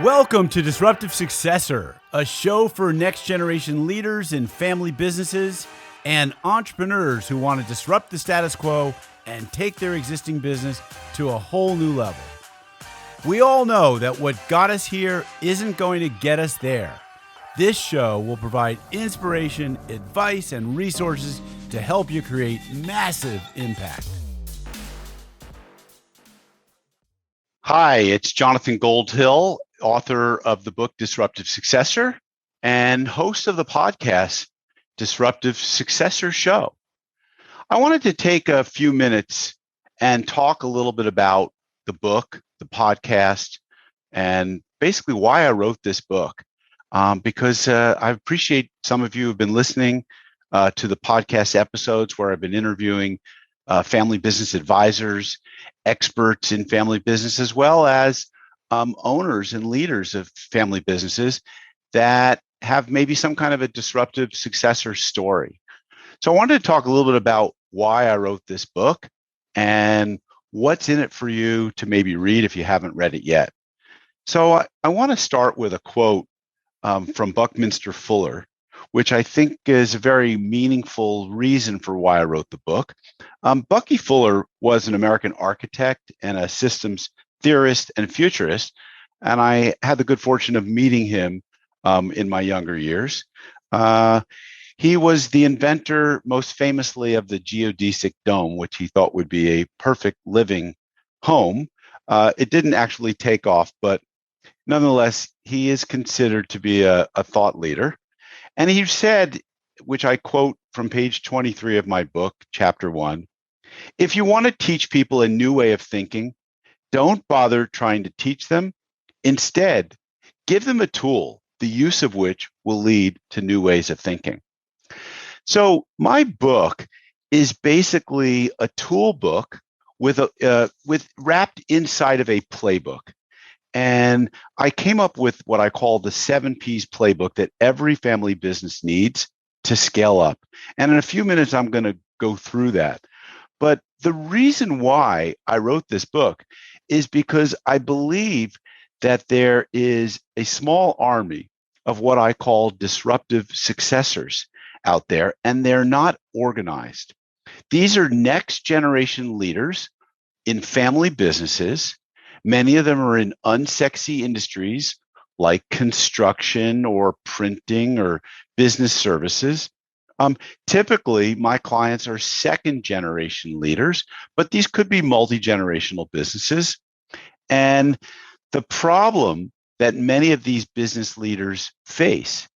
Welcome to Disruptive Successor, a show for next generation leaders in family businesses and entrepreneurs who want to disrupt the status quo and take their existing business to a whole new level. We all know that what got us here isn't going to get us there. This show will provide inspiration, advice, and resources to help you create massive impact. Hi, it's Jonathan Goldhill, author of the book Disruptive Successor and host of the podcast Disruptive Successor Show. I wanted to take a few minutes and talk a little bit about the book, the podcast, and basically why I wrote this book. Because I appreciate some of you have been listening to the podcast episodes where I've been interviewing family business advisors, experts in family business, as well as owners and leaders of family businesses that have maybe some kind of a disruptive successor story. So I wanted to talk a little bit about why I wrote this book and what's in it for you to maybe read if you haven't read it yet. So I want to start with a quote from Buckminster Fuller, which I think is a very meaningful reason for why I wrote the book. Bucky Fuller was an American architect and a systems theorist and futurist, and I had the good fortune of meeting him in my younger years. He was the inventor, most famously, of the geodesic dome, which he thought would be a perfect living home. It didn't actually take off, but nonetheless, he is considered to be a thought leader. And he said, which I quote from page 23 of my book, chapter 1, "If you want to teach people a new way of thinking, don't bother trying to teach them. Instead, give them a tool, the use of which will lead to new ways of thinking." So my book is basically a tool book with wrapped inside of a playbook. And I came up with what I call the 7 P's playbook that every family business needs to scale up. And in a few minutes, I'm going to go through that. But the reason why I wrote this book is because I believe that there is a small army of what I call disruptive successors out there, and they're not organized. These are next generation leaders in family businesses. Many of them are in unsexy industries like construction or printing or business services. Typically, my clients are second generation leaders, but these could be multi-generational businesses. And the problem that many of these business leaders face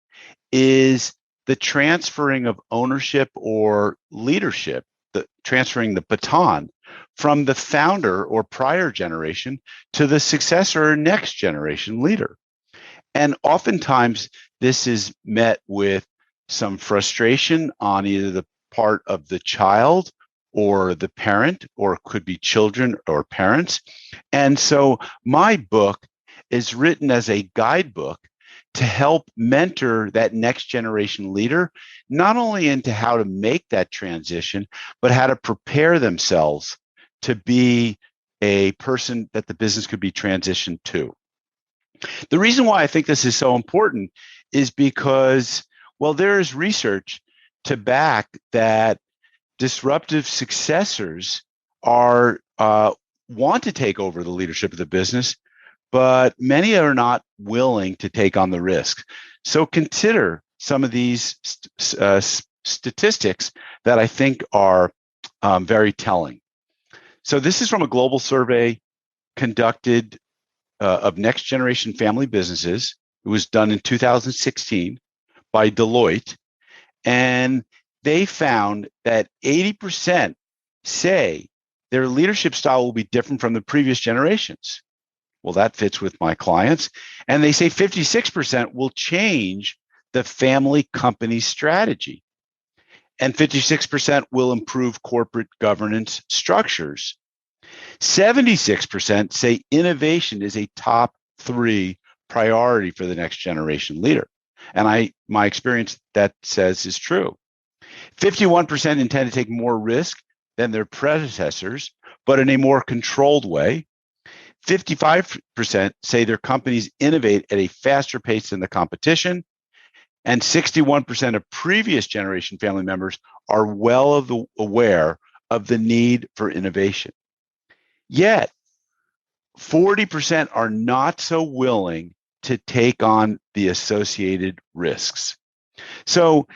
is the transferring of ownership or leadership, transferring the baton from the founder or prior generation to the successor or next generation leader. And oftentimes this is met with some frustration on either the part of the child or the parent, or it could be children or parents. And so my book is written as a guidebook to help mentor that next generation leader, not only into how to make that transition, but how to prepare themselves to be a person that the business could be transitioned to. The reason why I think this is so important is because, well, there is research to back that disruptive successors are want to take over the leadership of the business, but many are not willing to take on the risk. So consider some of these statistics that I think are very telling. So this is from a global survey conducted of next generation family businesses. It was done in 2016 by Deloitte. And they found that 80% say their leadership style will be different from the previous generations. Well, that fits with my clients. And they say 56% will change the family company strategy. And 56% will improve corporate governance structures. 76% say innovation is a top 3 priority for the next generation leader. And my experience that says is true. 51% intend to take more risk than their predecessors, but in a more controlled way. 55% say their companies innovate at a faster pace than the competition. And 61% of previous generation family members are aware of the need for innovation. Yet, 40% are not so willing to take on the associated risks. So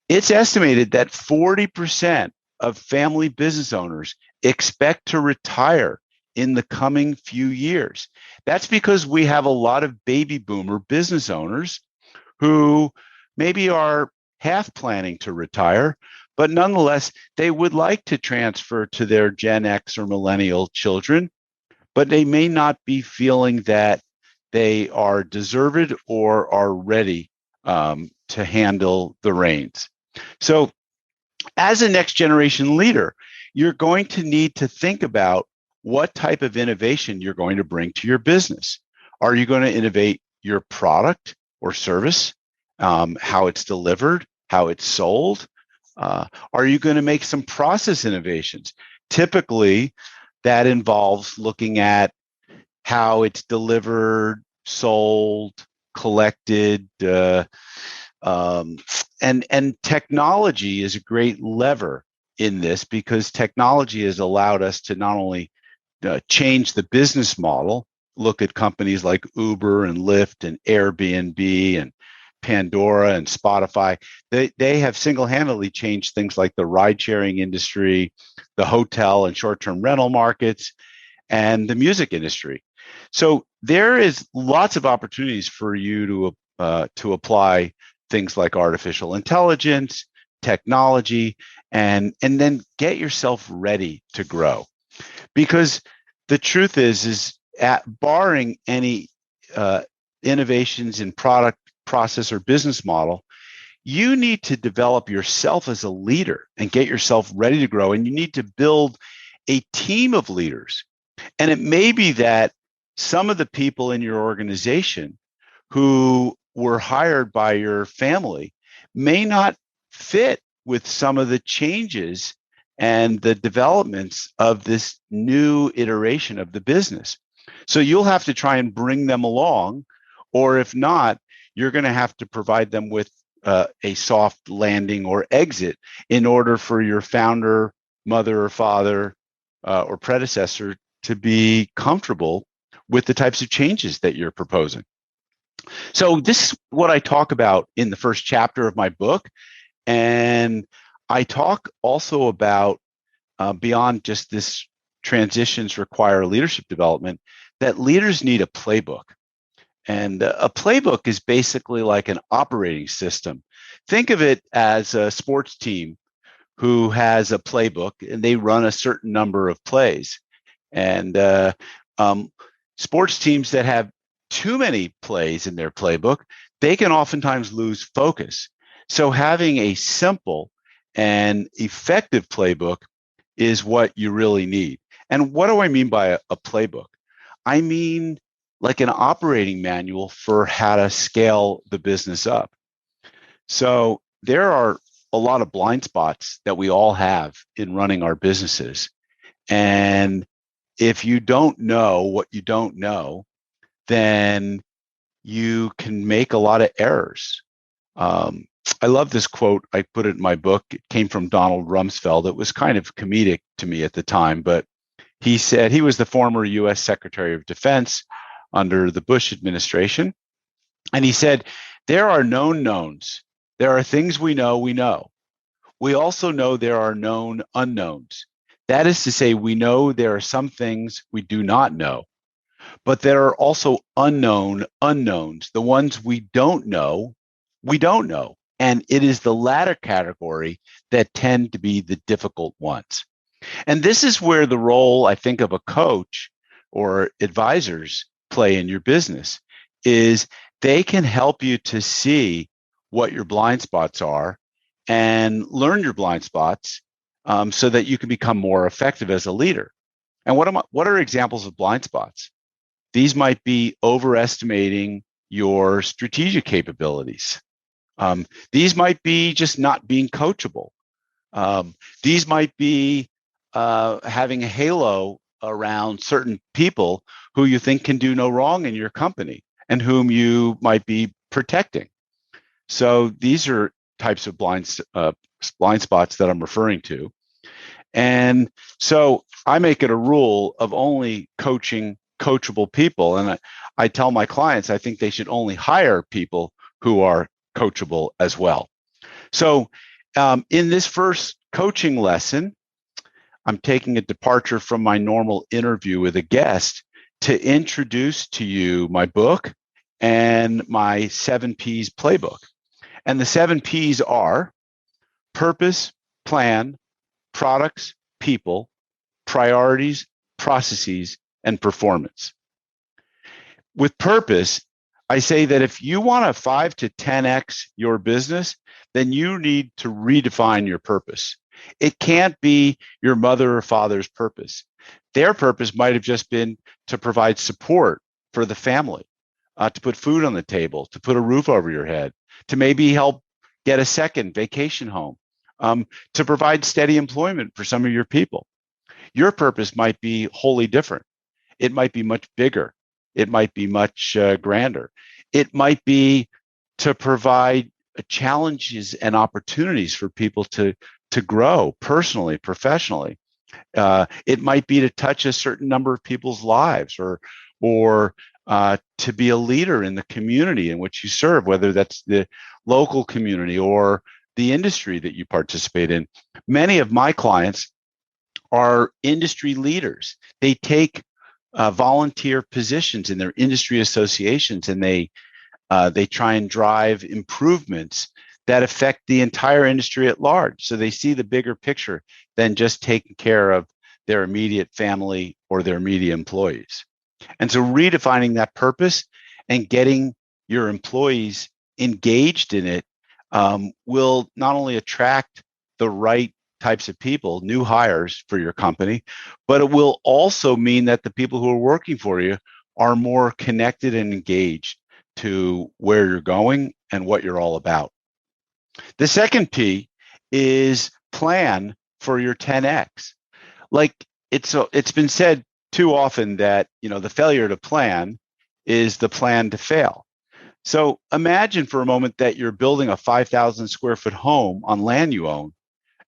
it's estimated that 40% of family business owners expect to retire in the coming few years. That's because we have a lot of baby boomer business owners who maybe are half planning to retire, but nonetheless, they would like to transfer to their Gen X or millennial children, but they may not be feeling that they are deserved or are ready to handle the reins. So as a next generation leader, you're going to need to think about what type of innovation you're going to bring to your business. Are you going to innovate your product or service, how it's delivered, how it's sold? Are you going to make some process innovations? Typically, that involves looking at how it's delivered, sold, collected, and technology is a great lever in this because technology has allowed us to not only change the business model, look at companies like Uber and Lyft and Airbnb and Pandora and Spotify. They have single-handedly changed things like the ride-sharing industry, the hotel and short-term rental markets, and the music industry. So there is lots of opportunities for you to apply things like artificial intelligence, technology, and then get yourself ready to grow. Because the truth is barring any innovations in product, process, or business model, you need to develop yourself as a leader and get yourself ready to grow. And you need to build a team of leaders. And it may be that some of the people in your organization who were hired by your family may not fit with some of the changes and the developments of this new iteration of the business. So you'll have to try and bring them along, or if not, you're going to have to provide them with a soft landing or exit in order for your founder, mother or father, or predecessor to be comfortable with the types of changes that you're proposing. So this is what I talk about in the first chapter of my book. And I talk also about beyond just this transitions require leadership development, that leaders need a playbook. And a playbook is basically like an operating system. Think of it as a sports team who has a playbook and they run a certain number of plays. And sports teams that have too many plays in their playbook, they can oftentimes lose focus. So having a simple and effective playbook is what you really need. And what do I mean by a playbook? I mean like an operating manual for how to scale the business up. So there are a lot of blind spots that we all have in running our businesses. And if you don't know what you don't know, then you can make a lot of errors. I love this quote. I put it in my book. It came from Donald Rumsfeld. It was kind of comedic to me at the time, but he said he was the former U.S. Secretary of Defense under the Bush administration. And he said, there are known knowns. There are things we know. We also know there are known unknowns. That is to say, we know there are some things we do not know, but there are also unknown unknowns. The ones we don't know. And it is the latter category that tend to be the difficult ones. And this is where the role, I think, of a coach or advisors play in your business is they can help you to see what your blind spots are and learn your blind spots so that you can become more effective as a leader. And what are examples of blind spots? These might be overestimating your strategic capabilities. These might be just not being coachable. These might be having a halo around certain people who you think can do no wrong in your company and whom you might be protecting. So these are types of blind spots that I'm referring to. And so I make it a rule of only coaching coachable people. And I tell my clients, I think they should only hire people who are coachable as well. So in this first coaching lesson, I'm taking a departure from my normal interview with a guest to introduce to you my book and my 7 P's playbook. And the 7 P's are purpose, plan, products, people, priorities, processes, and performance. With purpose, I say that if you want to 5 to 10x your business, then you need to redefine your purpose. It can't be your mother or father's purpose. Their purpose might have just been to provide support for the family, to put food on the table, to put a roof over your head, to maybe help get a second vacation home, to provide steady employment for some of your people. Your purpose might be wholly different. It might be much bigger. It might be much grander. It might be to provide challenges and opportunities for people to grow personally, professionally. It might be to touch a certain number of people's lives, or to be a leader in the community in which you serve, whether that's the local community or the industry that you participate in. Many of my clients are industry leaders. They take volunteer positions in their industry associations, and they try and drive improvements that affect the entire industry at large. So they see the bigger picture than just taking care of their immediate family or their immediate employees. And so redefining that purpose and getting your employees engaged in it will not only attract the right types of people, new hires for your company, but it will also mean that the people who are working for you are more connected and engaged to where you're going and what you're all about. The second P is plan for your 10x. Like it's been said too often that, the failure to plan is the plan to fail. So imagine for a moment that you're building a 5,000 square foot home on land you own.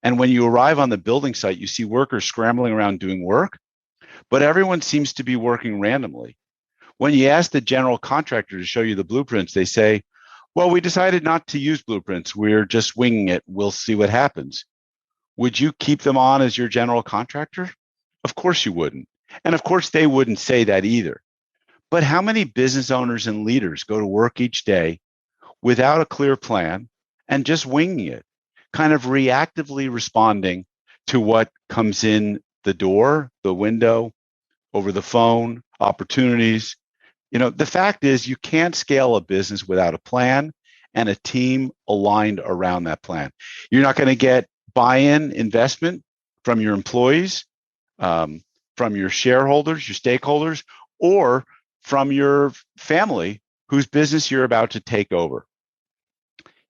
And when you arrive on the building site, you see workers scrambling around doing work, but everyone seems to be working randomly. When you ask the general contractor to show you the blueprints, they say, well, we decided not to use blueprints. We're just winging it. We'll see what happens. Would you keep them on as your general contractor? Of course you wouldn't. And of course they wouldn't say that either. But how many business owners and leaders go to work each day without a clear plan and just winging it, kind of reactively responding to what comes in the door, the window, over the phone, opportunities? The fact is you can't scale a business without a plan and a team aligned around that plan. You're not going to get buy-in investment from your employees, from your shareholders, your stakeholders, or from your family whose business you're about to take over.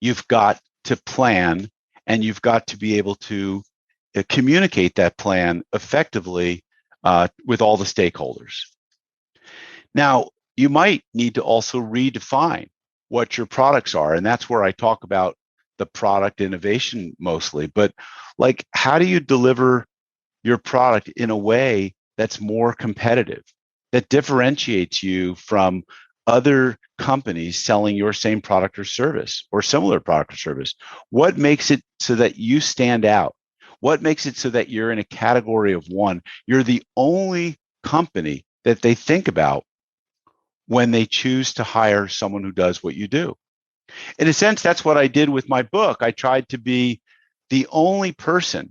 You've got to plan, and you've got to be able to communicate that plan effectively with all the stakeholders. Now, you might need to also redefine what your products are, and that's where I talk about the product innovation mostly. But how do you deliver your product in a way that's more competitive, that differentiates you from other companies selling your same product or service or similar product or service? What makes it so that you stand out? What makes it so that you're in a category of one? You're the only company that they think about when they choose to hire someone who does what you do. In a sense, that's what I did with my book. I tried to be the only person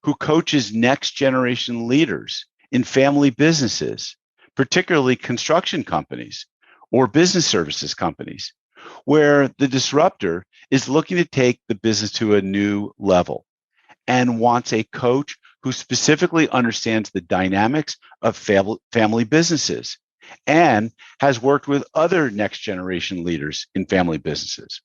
who coaches next generation leaders in family businesses, particularly construction companies or business services companies, where the disruptor is looking to take the business to a new level and wants a coach who specifically understands the dynamics of family businesses and has worked with other next generation leaders in family businesses.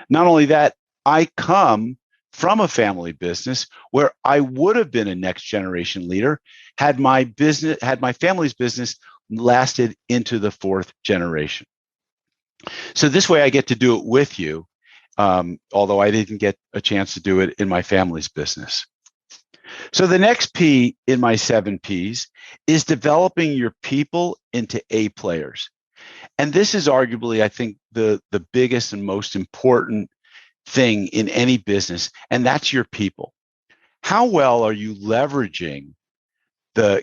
Not only that, I come from a family business where I would have been a next generation leader had my family's business lasted into the fourth generation. So this way I get to do it with you, although I didn't get a chance to do it in my family's business. So the next P in my 7 Ps is developing your people into A players. And this is arguably, I think, the biggest and most important thing in any business, and that's your people. How well are you leveraging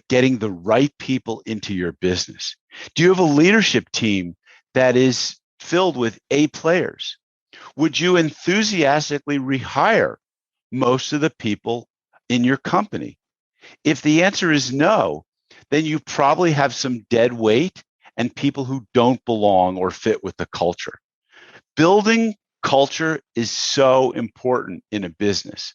getting the right people into your business? Do you have a leadership team that is filled with A players? Would you enthusiastically rehire most of the people in your company? If the answer is no, then you probably have some dead weight and people who don't belong or fit with the culture. Building culture is so important in a business.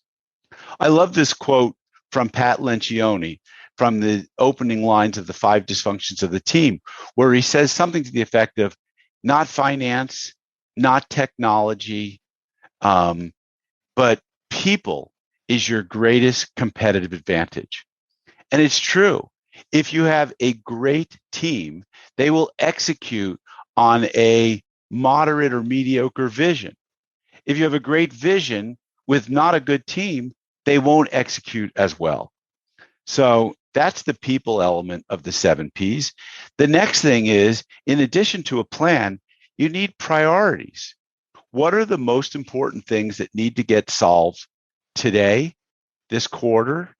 I love this quote from Pat Lencioni from the opening lines of the 5 dysfunctions of the team, where he says something to the effect of, not finance, not technology, but people is your greatest competitive advantage. And it's true. If you have a great team, they will execute on a moderate or mediocre vision. If you have a great vision with not a good team, they won't execute as well. So that's the people element of the 7 Ps. The next thing is, in addition to a plan, you need priorities. What are the most important things that need to get solved today, this quarter,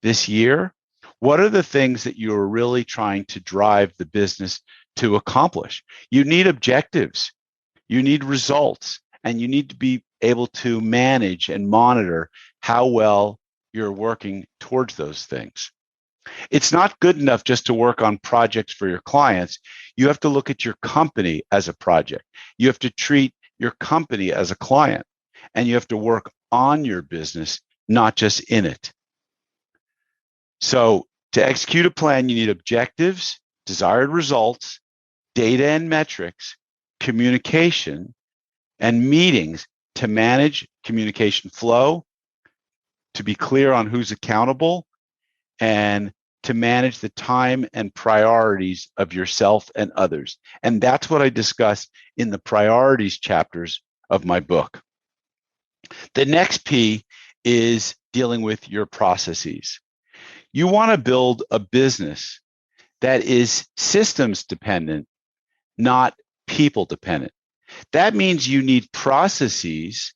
this year? What are the things that you're really trying to drive the business to accomplish? You need objectives, you need results, and you need to be able to manage and monitor how well you're working towards those things. It's not good enough just to work on projects for your clients. You have to look at your company as a project. You have to treat your company as a client, and you have to work on your business, not just in it. So to execute a plan, you need objectives, desired results, data and metrics, communication, and meetings to manage communication flow, to be clear on who's accountable, and to manage the time and priorities of yourself and others. And that's what I discuss in the priorities chapters of my book. The next P is dealing with your processes. You want to build a business that is systems dependent, not people dependent. That means you need processes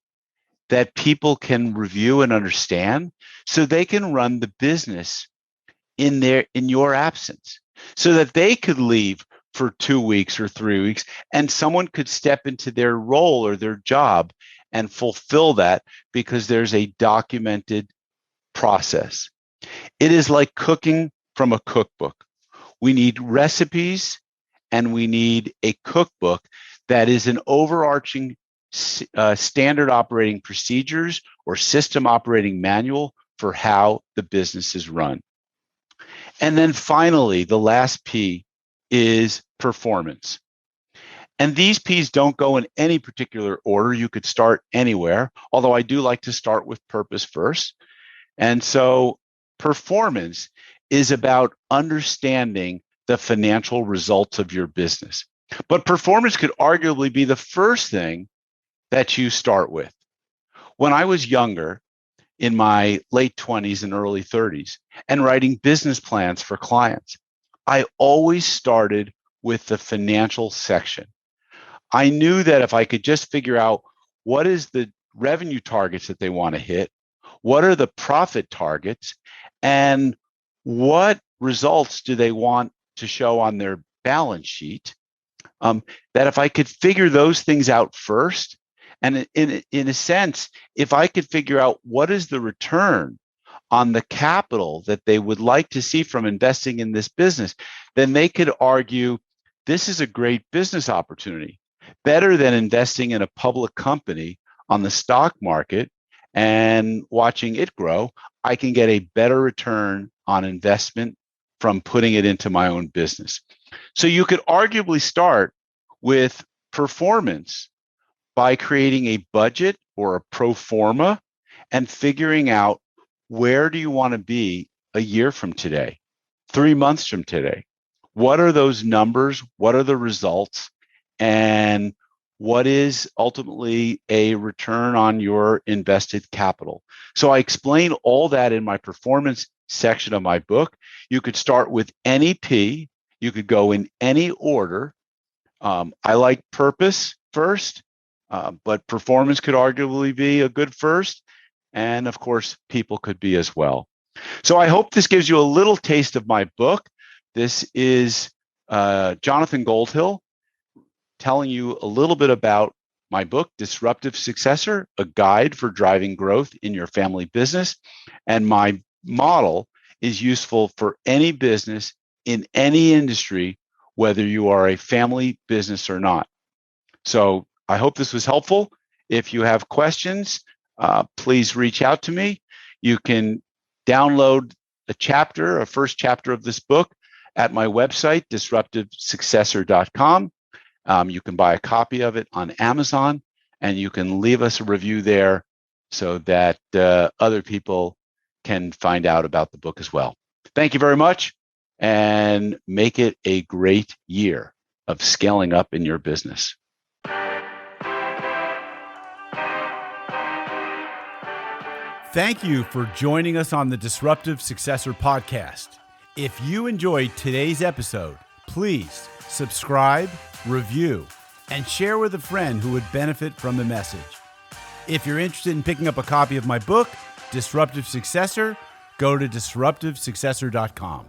that people can review and understand so they can run the business in your absence, so that they could leave for 2 weeks or 3 weeks and someone could step into their role or their job and fulfill that because there's a documented process. It is like cooking from a cookbook. We need recipes and we need a cookbook that is an overarching standard operating procedures or system operating manual for how the business is run. And then finally, the last P is performance. And these Ps don't go in any particular order. You could start anywhere, although I do like to start with purpose first. And so performance is about understanding the financial results of your business. But performance could arguably be the first thing that you start with. When I was younger, in my late 20s and early 30s, and writing business plans for clients, I always started with the financial section. I knew that if I could just figure out what is the revenue targets that they want to hit, what are the profit targets, and what results do they want to show on their balance sheet, that if I could figure those things out first, and in a sense, if I could figure out what is the return on the capital that they would like to see from investing in this business, then they could argue this is a great business opportunity, better than investing in a public company on the stock market and watching it grow. I can get a better return on investment from putting it into my own business. So you could arguably start with performance by creating a budget or a pro forma and figuring out where do you want to be a year from today, 3 months from today? What are those numbers? What are the results? And what is ultimately a return on your invested capital? So I explain all that in my performance section of my book. You could start with any P. You could go in any order. I like purpose first, but performance could arguably be a good first. And of course, people could be as well. So I hope this gives you a little taste of my book. This is Jonathan Goldhill telling you a little bit about my book, Disruptive Successor, a guide for driving growth in your family business. And my model is useful for any business in any industry, whether you are a family business or not. So I hope this was helpful. If you have questions, please reach out to me. You can download a first chapter of this book at my website, disruptivesuccessor.com. You can buy a copy of it on Amazon, and you can leave us a review there so that other people can find out about the book as well. Thank you very much, and make it a great year of scaling up in your business. Thank you for joining us on the Disruptive Successor podcast. If you enjoyed today's episode, please subscribe, review, and share with a friend who would benefit from the message. If you're interested in picking up a copy of my book, Disruptive Successor, go to disruptivesuccessor.com.